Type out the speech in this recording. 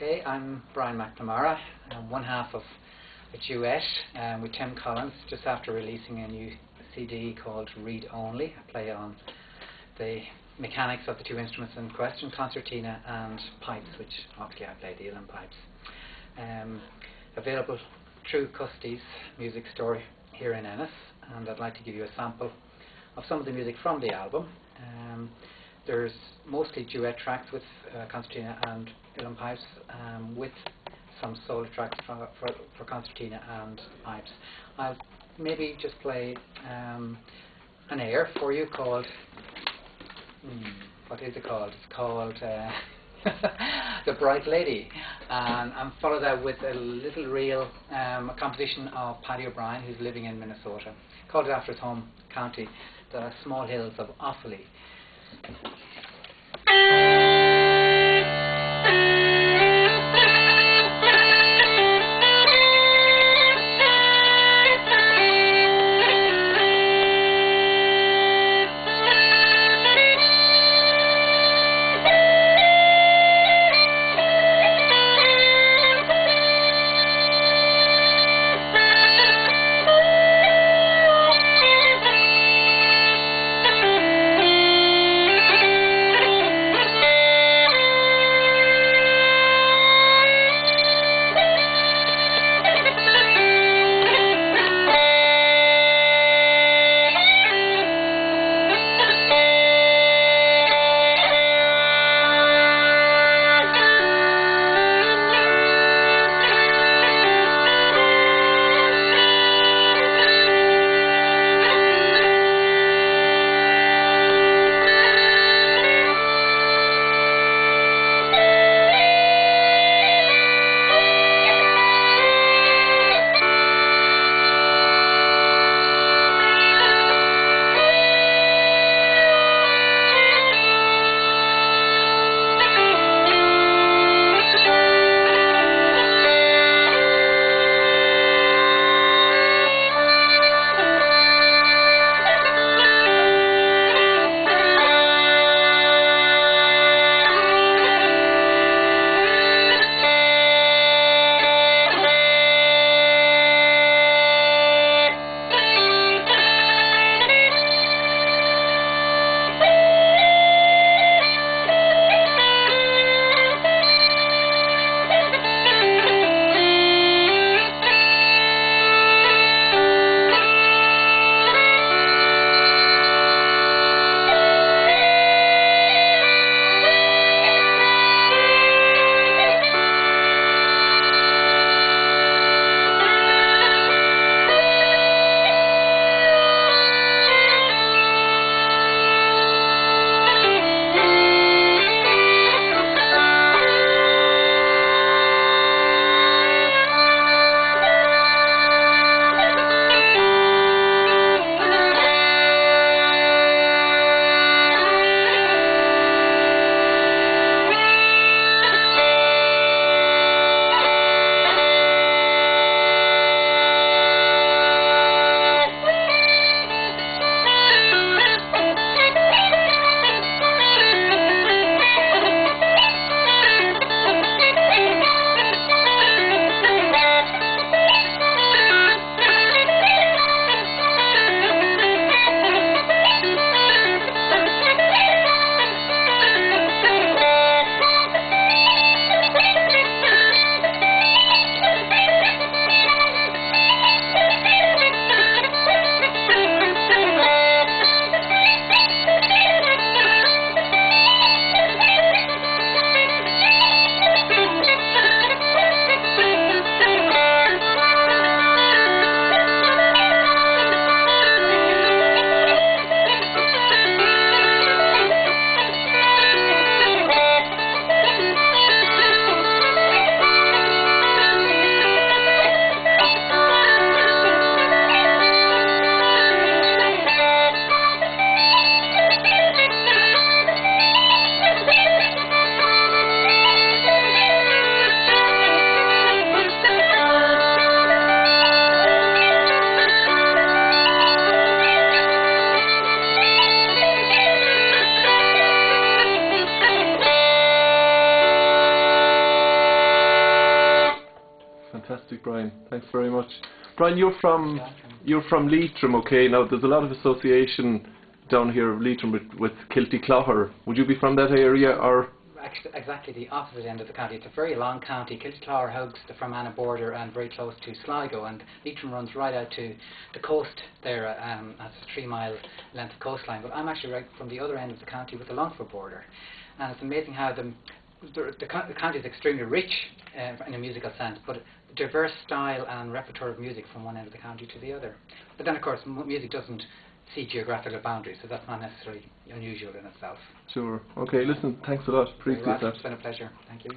Okay, I'm Mc Namara. I'm one half of a duet with Tim Collins just after releasing a new CD called Read Only. I play on the mechanics of the two instruments in question, concertina and pipes, which obviously I play the uilleann pipes. Available through Custy's music store here in Ennis, and I'd like to give you a sample of some of the music from the album. There's mostly duet tracks with concertina and uilleann pipes, with some solo tracks for concertina and pipes. I'll maybe just play an air for you called, what is it called? It's called The Bright Lady, and I'm followed that with a little reel, a composition of Paddy O'Brien, who's living in Minnesota. Called it after his home county, the small hills of Offaly. Fantastic, Brian. Thanks very much. Brian, you're from Leitrim, okay? Now there's a lot of association down here of Leitrim with Kilty Clogher. Would you be from that area, or? Actually, exactly the opposite end of the county. It's a very long county. Kilty Clogher hugs the Fermanagh border and very close to Sligo, and Leitrim runs right out to the coast there. That's a 3-mile length of coastline. But I'm actually right from the other end of the county with the Longford border, and it's amazing how the county is extremely rich in a musical sense, but diverse style and repertoire of music from one end of the county to the other. But then, of course, music doesn't see geographical boundaries, so that's not necessarily unusual in itself. Sure. Okay, listen, thanks a lot. Appreciate that. It's been a pleasure. Thank you.